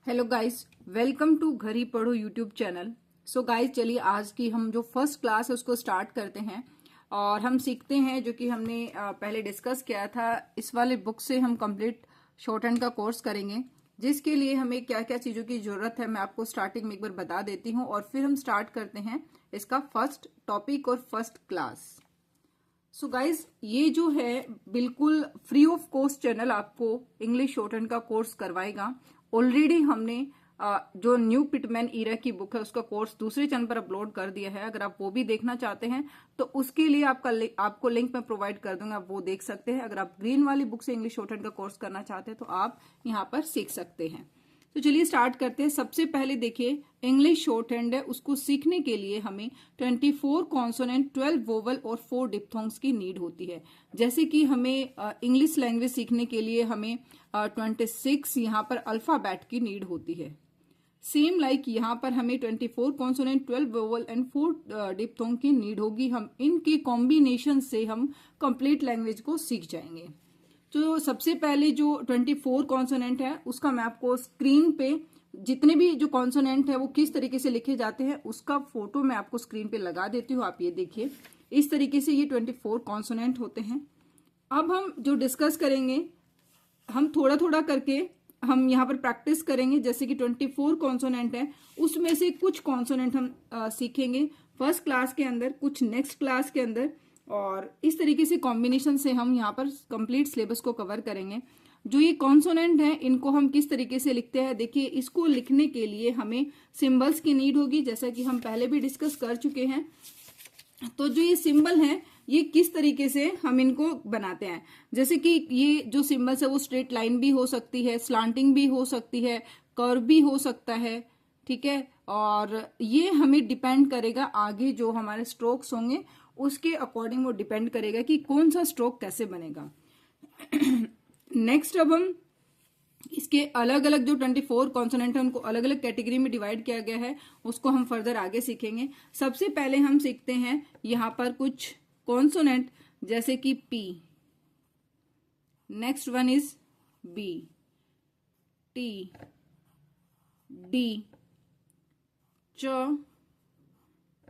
Hello guys, welcome to घर ही पढ़ो YouTube channel. So guys, चलिए आज की हम जो फर्स्ट क्लास है उसको स्टार्ट करते हैं और हम सीखते हैं जो कि हमने पहले डिस्कस किया था। इस वाले बुक से हम कंप्लीट शॉर्ट हैंड का कोर्स करेंगे, जिसके लिए हमें क्या क्या चीज़ों की ज़रूरत है मैं आपको स्टार्टिंग में एक बार बता देती हूँ और फिर हम स्टार्ट करते हैं इसका फर्स्ट टॉपिक और फर्स्ट क्लास। सो गाइज, ये जो है बिल्कुल फ्री ऑफ कॉस्ट चैनल आपको इंग्लिश शॉर्ट हैंड का कोर्स करवाएगा। ऑलरेडी हमने जो न्यू पिटमैन ईरा की बुक है उसका कोर्स दूसरे चैनल पर अपलोड कर दिया है। अगर आप वो भी देखना चाहते हैं तो उसके लिए आपको लिंक मैं प्रोवाइड कर दूंगा, आप वो देख सकते हैं। अगर आप ग्रीन वाली बुक से इंग्लिश शॉर्ट हैंड का कोर्स करना चाहते हैं तो आप यहाँ पर सीख सकते हैं। तो चलिए स्टार्ट करते हैं। सबसे पहले देखिए, इंग्लिश शॉर्ट हैंड है, उसको सीखने के लिए हमें 24 कॉन्सोनेंट, 12 वोवल और 4 डिप्थोंग्स की नीड होती है। जैसे कि हमें इंग्लिश लैंग्वेज सीखने के लिए हमें 26 यहाँ पर अल्फाबेट की नीड होती है। सेम लाइक यहाँ पर हमें 24 कॉन्सोनेंट, 12 वोवल एंड 4 डिप्थोंग की नीड होगी। हम इनके कॉम्बिनेशन से हम कंप्लीट लैंग्वेज को सीख जाएंगे। तो सबसे पहले जो 24 कॉन्सोनेंट है उसका मैं आपको स्क्रीन पे, जितने भी जो कॉन्सोनेंट है वो किस तरीके से लिखे जाते हैं उसका फोटो मैं आपको स्क्रीन पे लगा देती हूँ। आप ये देखिए, इस तरीके से ये 24 कॉन्सोनेंट होते हैं। अब हम जो डिस्कस करेंगे, हम थोड़ा थोड़ा करके हम यहाँ पर प्रैक्टिस करेंगे। जैसे कि 24 कॉन्सोनेंट है, उसमें से कुछ कॉन्सोनेंट हम सीखेंगे फर्स्ट क्लास के अंदर, कुछ नेक्स्ट क्लास के अंदर, और इस तरीके से कॉम्बिनेशन से हम यहाँ पर कंप्लीट सिलेबस को कवर करेंगे। जो ये कॉन्सोनेंट है इनको हम किस तरीके से लिखते हैं, देखिए इसको लिखने के लिए हमें सिंबल्स की नीड होगी, जैसा कि हम पहले भी डिस्कस कर चुके हैं। तो जो ये सिंबल है ये किस तरीके से हम इनको बनाते हैं, जैसे कि ये जो सिंबल्स है वो स्ट्रेट लाइन भी हो सकती है, स्लांटिंग भी हो सकती है, कर्व भी हो सकता है, ठीक है। और ये हमें डिपेंड करेगा आगे जो हमारे स्ट्रोक्स होंगे उसके अकॉर्डिंग वो डिपेंड करेगा कि कौन सा स्ट्रोक कैसे बनेगा। नेक्स्ट, अब हम इसके अलग अलग जो 24 कॉन्सोनेंट है उनको अलग अलग कैटेगरी में डिवाइड किया गया है, उसको हम फर्दर आगे सीखेंगे। सबसे पहले हम सीखते हैं यहाँ पर कुछ कॉन्सोनेंट, जैसे कि P, next one is B, T, D, च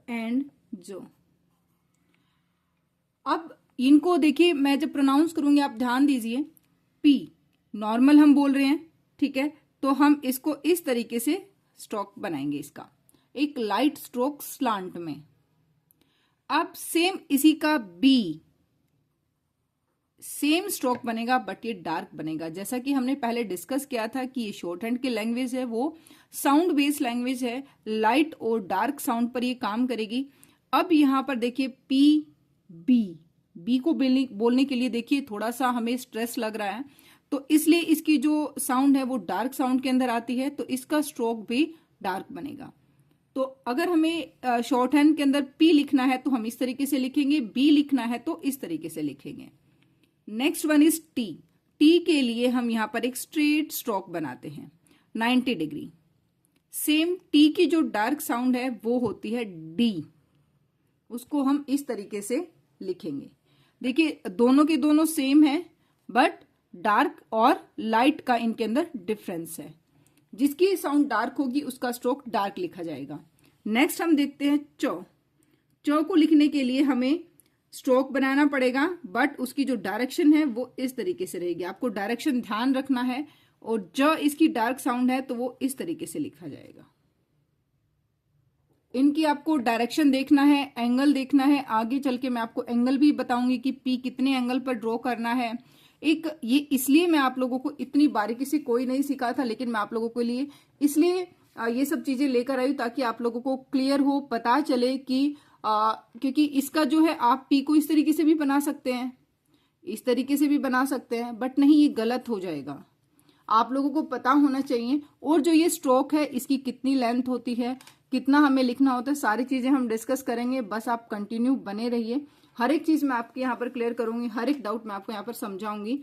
एंड जो। अब इनको देखिए, मैं जब प्रोनाउंस करूंगी आप ध्यान दीजिए। P नॉर्मल हम बोल रहे हैं, ठीक है, तो हम इसको इस तरीके से स्ट्रोक बनाएंगे, इसका एक लाइट स्ट्रोक स्लांट में। अब सेम इसी का B, सेम स्ट्रोक बनेगा बट ये डार्क बनेगा। जैसा कि हमने पहले डिस्कस किया था कि ये शॉर्ट हैंड की लैंग्वेज है, वो साउंड बेस्ड लैंग्वेज है, लाइट और डार्क साउंड पर ये काम करेगी। अब यहां पर देखिए P, B को बोलने के लिए देखिए थोड़ा सा हमें स्ट्रेस लग रहा है, तो इसलिए इसकी जो साउंड है वो डार्क साउंड के अंदर आती है, तो इसका स्ट्रोक भी डार्क बनेगा। तो अगर हमें शॉर्ट हैंड के अंदर P लिखना है तो हम इस तरीके से लिखेंगे, B लिखना है तो इस तरीके से लिखेंगे। नेक्स्ट वन इज T के लिए हम यहां पर एक स्ट्रेट स्ट्रोक बनाते हैं 90 डिग्री। सेम T की जो डार्क साउंड है वो होती है D, उसको हम इस तरीके से लिखेंगे। देखिए दोनों के दोनों सेम है बट डार्क और लाइट का इनके अंदर डिफरेंस है। जिसकी साउंड डार्क होगी उसका स्ट्रोक डार्क लिखा जाएगा। नेक्स्ट हम देखते हैं च को लिखने के लिए हमें स्ट्रोक बनाना पड़ेगा बट उसकी जो डायरेक्शन है वो इस तरीके से रहेगी। आपको डायरेक्शन ध्यान रखना है, और ज इसकी डार्क साउंड है तो वो इस तरीके से लिखा जाएगा। इनकी आपको डायरेक्शन देखना है, एंगल देखना है। आगे चल के मैं आपको एंगल भी बताऊंगी कि P कितने एंगल पर ड्रॉ करना है। एक ये इसलिए मैं आप लोगों को इतनी बारीकी से कोई नहीं सिखा था, लेकिन मैं आप लोगों के लिए इसलिए ये सब चीजें लेकर आई ताकि आप लोगों को क्लियर हो, पता चले कि क्योंकि इसका जो है आप P को इस तरीके से भी बना सकते हैं, इस तरीके से भी बना सकते हैं, बट नहीं, ये गलत हो जाएगा। आप लोगों को पता होना चाहिए। और जो ये स्ट्रोक है इसकी कितनी लेंथ होती है, कितना हमें लिखना होता है, सारी चीजें हम डिस्कस करेंगे। बस आप कंटिन्यू बने रहिए, हर एक चीज मैं आपके यहाँ पर क्लियर करूंगी, हर एक डाउट मैं आपको यहाँ पर समझाऊंगी।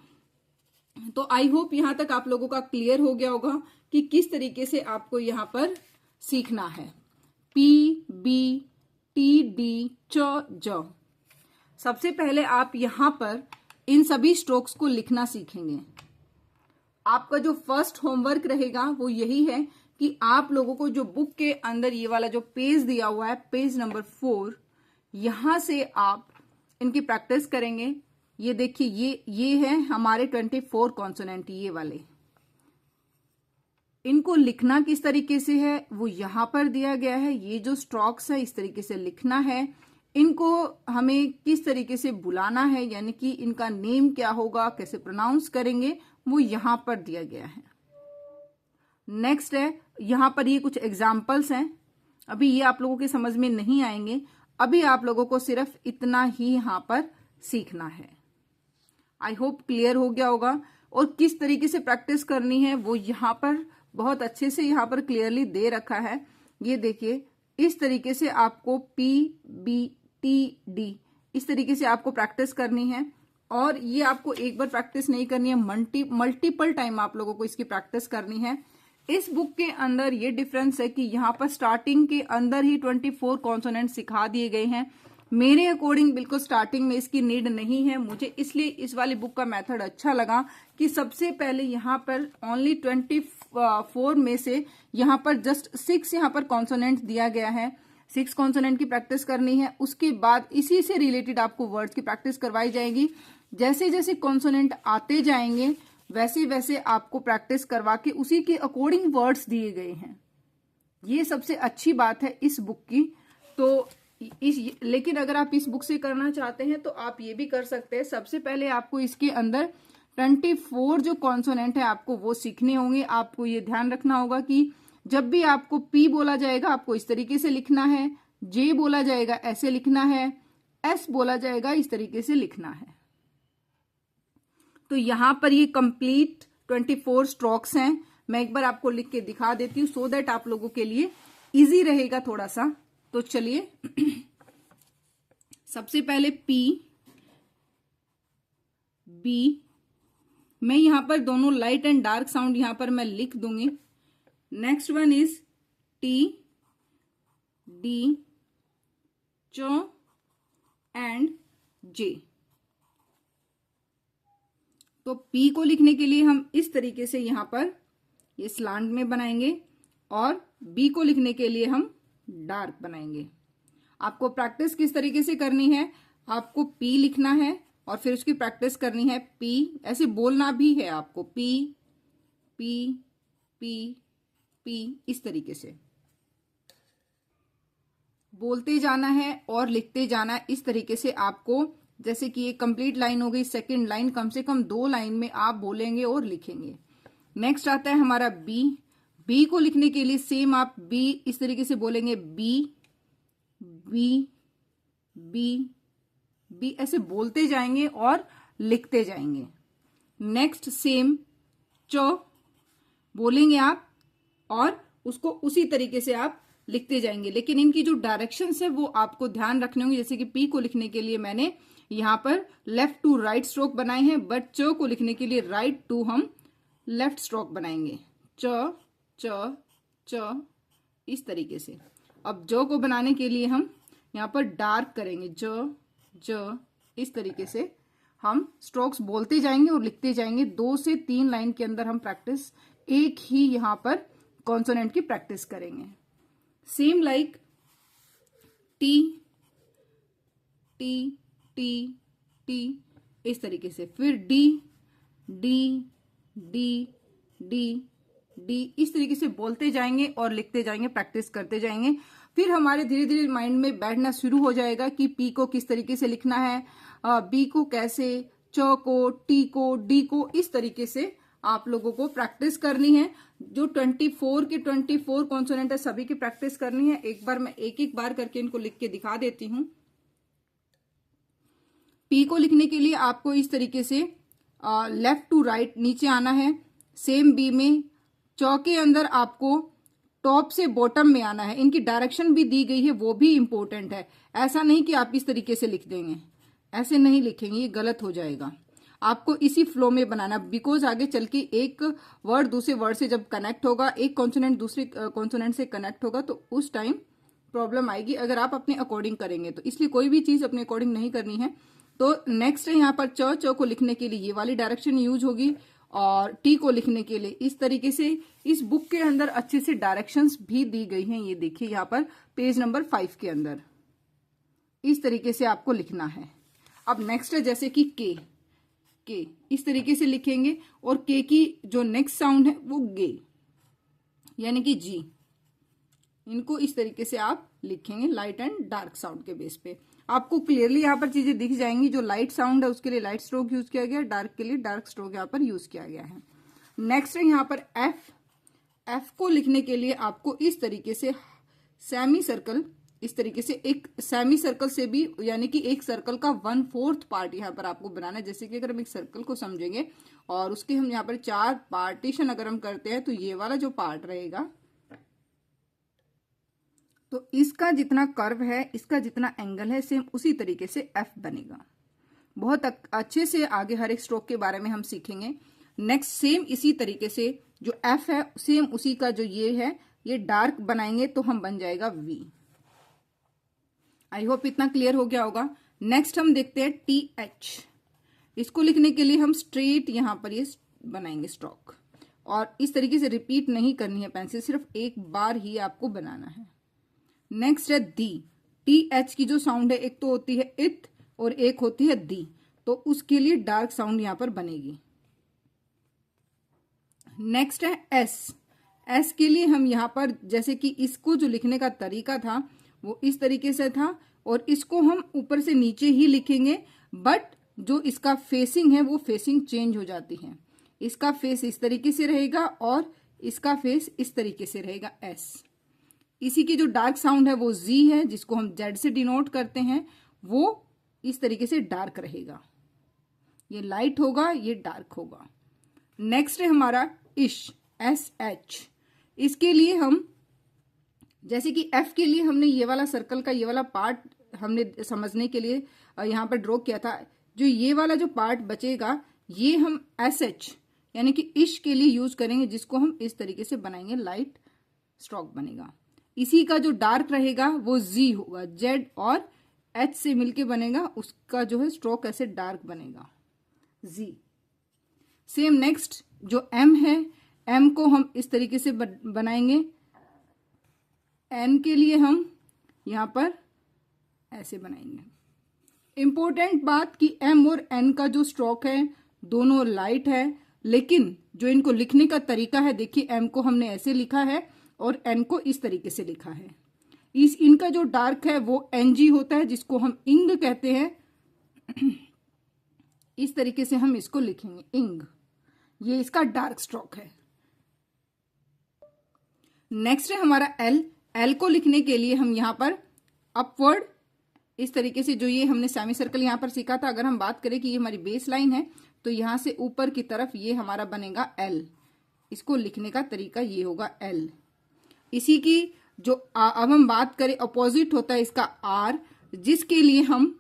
तो आई होप यहाँ तक आप लोगों का क्लियर हो गया होगा कि किस तरीके से आपको यहाँ पर सीखना है। P, B, T, D, च, ज। सबसे पहले आप यहाँ पर इन सभी स्ट्रोक्स को लिखना सीखेंगे। आपका जो फर्स्ट होमवर्क रहेगा वो यही है कि आप लोगों को जो बुक के अंदर ये वाला जो पेज दिया हुआ है, पेज नंबर 4, यहां से आप इनकी प्रैक्टिस करेंगे। ये देखिए, ये है हमारे 24 कॉन्सोनेंट, ये वाले। इनको लिखना किस तरीके से है वो यहां पर दिया गया है। ये जो स्ट्रोक्स है इस तरीके से लिखना है। इनको हमें किस तरीके से बुलाना है, यानी कि इनका नेम क्या होगा, कैसे प्रोनाउंस करेंगे, वो यहां पर दिया गया है। नेक्स्ट है, यहां पर ये कुछ एग्जाम्पल्स हैं। अभी ये आप लोगों के समझ में नहीं आएंगे, अभी आप लोगों को सिर्फ इतना ही यहां पर सीखना है। आई होप क्लियर हो गया होगा। और किस तरीके से प्रैक्टिस करनी है वो यहां पर बहुत अच्छे से यहां पर क्लियरली दे रखा है। ये देखिए, इस तरीके से आपको PBTD इस तरीके से आपको प्रैक्टिस करनी है। और ये आपको एक बार प्रैक्टिस नहीं करनी है, मल्टीपल टाइम आप लोगों को इसकी प्रैक्टिस करनी है। इस बुक के अंदर ये डिफरेंस है कि यहाँ पर स्टार्टिंग के अंदर ही 24 कॉन्सोनेंट सिखा दिए गए हैं। मेरे अकॉर्डिंग बिल्कुल स्टार्टिंग में इसकी नीड नहीं है मुझे, इसलिए इस वाली बुक का मेथड अच्छा लगा कि सबसे पहले यहाँ पर ओनली 24 में से यहाँ पर जस्ट 6 यहाँ पर कॉन्सोनेंट दिया गया है। 6 कॉन्सोनेंट की प्रैक्टिस करनी है। उसके बाद इसी से रिलेटेड आपको वर्ड्स की प्रैक्टिस करवाई जाएगी। जैसे जैसे कॉन्सोनेंट आते जाएंगे वैसे वैसे आपको प्रैक्टिस करवा के उसी के अकॉर्डिंग वर्ड्स दिए गए हैं। ये सबसे अच्छी बात है इस बुक की। तो लेकिन अगर आप इस बुक से करना चाहते हैं तो आप ये भी कर सकते हैं। सबसे पहले आपको इसके अंदर 24 जो कॉन्सोनेंट है आपको वो सीखने होंगे। आपको ये ध्यान रखना होगा कि जब भी आपको P बोला जाएगा आपको इस तरीके से लिखना है, J बोला जाएगा ऐसे लिखना है, S बोला जाएगा इस तरीके से लिखना है। तो यहां पर ये कंप्लीट 24 स्ट्रोक्स हैं। मैं एक बार आपको लिख के दिखा देती हूँ सो दैट आप लोगों के लिए इजी रहेगा थोड़ा सा। तो चलिए सबसे पहले P, B, मैं यहां पर दोनों लाइट एंड डार्क साउंड यहां पर मैं लिख दूंगी। Next one is T, D, Ch and J। तो P को लिखने के लिए हम इस तरीके से यहां पर ये स्लांट में बनाएंगे और B को लिखने के लिए हम डार्क बनाएंगे। आपको प्रैक्टिस किस तरीके से करनी है, आपको P लिखना है और फिर उसकी प्रैक्टिस करनी है P, ऐसे बोलना भी है आपको P P P P, इस तरीके से बोलते जाना है और लिखते जाना है। इस तरीके से आपको, जैसे कि ये कंप्लीट लाइन हो गई, सेकंड लाइन कम से कम 2 लाइन में आप बोलेंगे और लिखेंगे। नेक्स्ट आता है हमारा B। B को लिखने के लिए सेम आप B इस तरीके से बोलेंगे, B B B B, ऐसे बोलते जाएंगे और लिखते जाएंगे। नेक्स्ट सेम च बोलेंगे आप और उसको उसी तरीके से आप लिखते जाएंगे। लेकिन इनकी जो डायरेक्शंस है वो आपको ध्यान रखने होंगे। जैसे कि P को लिखने के लिए मैंने यहां पर लेफ्ट टू राइट स्ट्रोक बनाए हैं, बट च को लिखने के लिए राइट टू हम लेफ्ट स्ट्रोक बनाएंगे। च च च, इस तरीके से। अब ज को बनाने के लिए हम यहाँ पर डार्क करेंगे, ज ज, इस तरीके से हम स्ट्रोक्स बोलते जाएंगे और लिखते जाएंगे। 2 से 3 लाइन के अंदर हम प्रैक्टिस एक ही यहाँ पर कॉन्सोनेंट की प्रैक्टिस करेंगे। Same like T T T T, इस तरीके से। फिर D D D D D, इस तरीके से बोलते जाएंगे और लिखते जाएंगे, प्रैक्टिस करते जाएंगे। फिर हमारे धीरे धीरे माइंड में बैठना शुरू हो जाएगा कि P को किस तरीके से लिखना है, B को कैसे, च को, T को, D को, इस तरीके से आप लोगों को प्रैक्टिस करनी है। जो 24 के 24 कॉन्सोनेंट है सभी की प्रैक्टिस करनी है। एक बार मैं एक एक बार करके इनको लिख के दिखा देती हूँ। P को लिखने के लिए आपको इस तरीके से लेफ्ट टू राइट नीचे आना है। सेम B में च के अंदर आपको टॉप से बॉटम में आना है। इनकी डायरेक्शन भी दी गई है, वो भी इंपॉर्टेंट है। ऐसा नहीं कि आप इस तरीके से लिख देंगे, ऐसे नहीं लिखेंगे, ये गलत हो जाएगा। आपको इसी फ्लो में बनाना, बिकॉज आगे चल के एक वर्ड दूसरे वर्ड से जब कनेक्ट होगा, एक कॉन्सोनेंट दूसरे कॉन्सोनेंट से कनेक्ट होगा, तो उस टाइम प्रॉब्लम आएगी अगर आप अपने अकॉर्डिंग करेंगे तो। इसलिए कोई भी चीज अपने अकॉर्डिंग नहीं करनी है। तो नेक्स्ट है यहाँ पर च को लिखने के लिए ये वाली डायरेक्शन यूज होगी और टी को लिखने के लिए इस तरीके से इस बुक के अंदर अच्छे से डायरेक्शंस भी दी गई हैं। ये देखिए यहाँ पर पेज नंबर 5 के अंदर इस तरीके से आपको लिखना है। अब नेक्स्ट है जैसे कि के इस तरीके से लिखेंगे और के की जो नेक्स्ट साउंड है वो गे यानी कि जी। इनको इस तरीके से आप लिखेंगे लाइट एंड डार्क साउंड के बेस पे। आपको क्लियरली यहाँ पर चीजें दिख जाएंगी। जो लाइट साउंड है उसके लिए लाइट स्ट्रोक यूज किया गया, डार्क के लिए डार्क स्ट्रोक यहाँ पर यूज किया गया है। नेक्स्ट है यहाँ पर एफ को लिखने के लिए आपको इस तरीके से सेमी सर्कल, इस तरीके से एक सेमी सर्कल से भी यानी कि एक सर्कल का 1/4 पार्ट यहाँ पर आपको बनाना है। जैसे कि अगर हम एक सर्कल को समझेंगे और उसके हम यहाँ पर 4 पार्टीशन अगर हम करते हैं तो ये वाला जो पार्ट रहेगा तो इसका जितना कर्व है, इसका जितना एंगल है, सेम उसी तरीके से एफ बनेगा। बहुत अच्छे से आगे हर एक स्ट्रोक के बारे में हम सीखेंगे। नेक्स्ट सेम इसी तरीके से जो एफ है सेम उसी का जो ये है ये डार्क बनाएंगे तो हम बन जाएगा वी। आई होप इतना क्लियर हो गया होगा। नेक्स्ट हम देखते हैं टी एच। इसको लिखने के लिए हम स्ट्रेट यहां पर ये बनाएंगे स्ट्रोक और इस तरीके से रिपीट नहीं करनी है पेंसिल, सिर्फ एक बार ही आपको बनाना है। नेक्स्ट है दी। टी एच की जो साउंड है एक तो होती है इथ और एक होती है दी, तो उसके लिए डार्क साउंड यहां पर बनेगी। नेक्स्ट है एस के लिए हम यहां पर जैसे कि इसको जो लिखने का तरीका था वो इस तरीके से था और इसको हम ऊपर से नीचे ही लिखेंगे, बट जो इसका फेसिंग है वो फेसिंग चेंज हो जाती है। इसका फेस इस तरीके से रहेगा और इसका फेस इस तरीके से रहेगा एस। इसी की जो डार्क साउंड है वो जी है, जिसको हम जेड से डिनोट करते हैं, वो इस तरीके से डार्क रहेगा। ये लाइट होगा, ये डार्क होगा। नेक्स्ट है हमारा इश, एस एच। इसके लिए हम जैसे कि एफ के लिए हमने ये वाला सर्कल का ये वाला पार्ट हमने समझने के लिए यहां पर ड्रॉ किया था। जो ये वाला जो पार्ट बचेगा ये हम एस एच यानी कि इश के लिए यूज करेंगे, जिसको हम इस तरीके से बनाएंगे, लाइट स्ट्रोक बनेगा। इसी का जो डार्क रहेगा वो जी होगा, जेड और एच से मिलके बनेगा, उसका जो है स्ट्रोक ऐसे डार्क बनेगा जी। सेम नेक्स्ट जो एम है, एम को हम इस तरीके से बनाएंगे। एन के लिए हम यहां पर ऐसे बनाएंगे। इंपॉर्टेंट बात कि एम और एन का जो स्ट्रोक है दोनों लाइट है, लेकिन जो इनको लिखने का तरीका है, देखिए एम को हमने ऐसे लिखा है और एन को इस तरीके से लिखा है। इनका जो डार्क है वो एनजी होता है, जिसको हम इंग कहते हैं। इस तरीके से हम इसको लिखेंगे इंग, ये इसका डार्क स्ट्रोक है। नेक्स्ट है हमारा एल को लिखने के लिए हम यहां पर अपवर्ड इस तरीके से, जो ये हमने सेमी सर्कल यहां पर सीखा था, अगर हम बात करें कि ये हमारी बेस लाइन है तो यहां से ऊपर की तरफ ये हमारा बनेगा एल। इसको लिखने का तरीका ये होगा एल। इसी की जो अब हम बात करें अपोजिट होता है इसका आर, जिसके लिए हम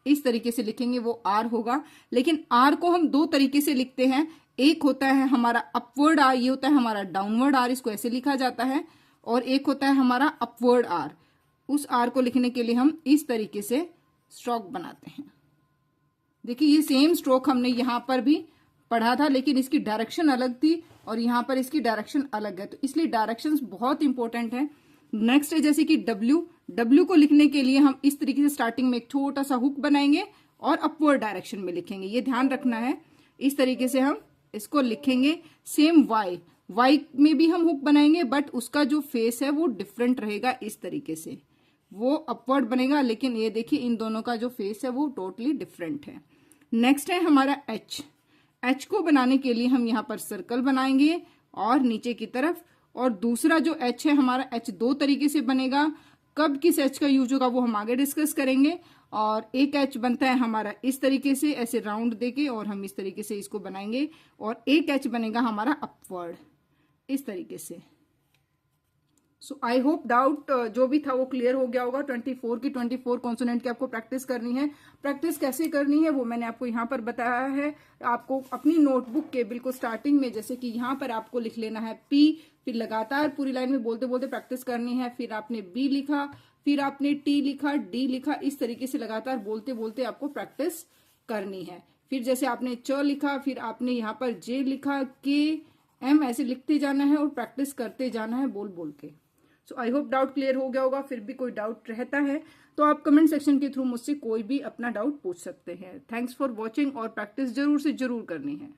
इस तरीके से लिखेंगे वो आर होगा। लेकिन आर को हम दो तरीके से लिखते हैं, एक होता है हमारा अपवर्ड आर, ये होता है हमारा डाउनवर्ड आर, इसको ऐसे लिखा जाता है, और एक होता है हमारा अपवर्ड आर। उस आर को लिखने के लिए हम इस तरीके से स्ट्रोक बनाते हैं। देखिए ये सेम स्ट्रोक हमने यहां पर भी पढ़ा था, लेकिन इसकी डायरेक्शन अलग थी और यहां पर इसकी डायरेक्शन अलग है, तो इसलिए डायरेक्शंस बहुत इंपॉर्टेंट है। नेक्स्ट है जैसे कि डब्ल्यू को लिखने के लिए हम इस तरीके से स्टार्टिंग में एक छोटा सा हुक बनाएंगे और अपवर्ड डायरेक्शन में लिखेंगे, ये ध्यान रखना है। इस तरीके से हम इसको लिखेंगे। सेम वाई में भी हम हुक बनाएंगे, बट उसका जो फेस है वो डिफरेंट रहेगा, इस तरीके से वो अपवर्ड बनेगा, लेकिन ये देखिए इन दोनों का जो फेस है वो टोटली डिफरेंट है। नेक्स्ट है हमारा एच को बनाने के लिए हम यहाँ पर सर्कल बनाएंगे और नीचे की तरफ, और दूसरा जो एच है हमारा एच दो तरीके से बनेगा। कब किस एच का यूज होगा वो हम आगे डिस्कस करेंगे। और एक एच बनता है हमारा इस तरीके से ऐसे राउंड देके, और हम इस तरीके से इसको बनाएंगे, और एक एच बनेगा हमारा अपवर्ड इस तरीके से। सो आई होप डाउट जो भी था वो क्लियर हो गया होगा। 24 की 24 कॉन्सोनेंट की आपको प्रैक्टिस करनी है। प्रैक्टिस कैसे करनी है वो मैंने आपको यहाँ पर बताया है। आपको अपनी नोटबुक के बिल्कुल स्टार्टिंग में जैसे कि यहाँ पर आपको लिख लेना है पी, फिर लगातार पूरी लाइन में बोलते बोलते प्रैक्टिस करनी है। फिर आपने बी लिखा, फिर आपने टी लिखा, डी लिखा, इस तरीके से लगातार बोलते बोलते आपको प्रैक्टिस करनी है। फिर जैसे आपने च लिखा, फिर आपने यहाँ पर जे लिखा, के एम, ऐसे लिखते जाना है और प्रैक्टिस करते जाना है बोल बोल के। सो आई होप डाउट क्लियर हो गया होगा। फिर भी कोई डाउट रहता है तो आप कमेंट सेक्शन के थ्रू मुझसे कोई भी अपना डाउट पूछ सकते हैं। थैंक्स फॉर वॉचिंग, और प्रैक्टिस जरूर से जरूर करनी है।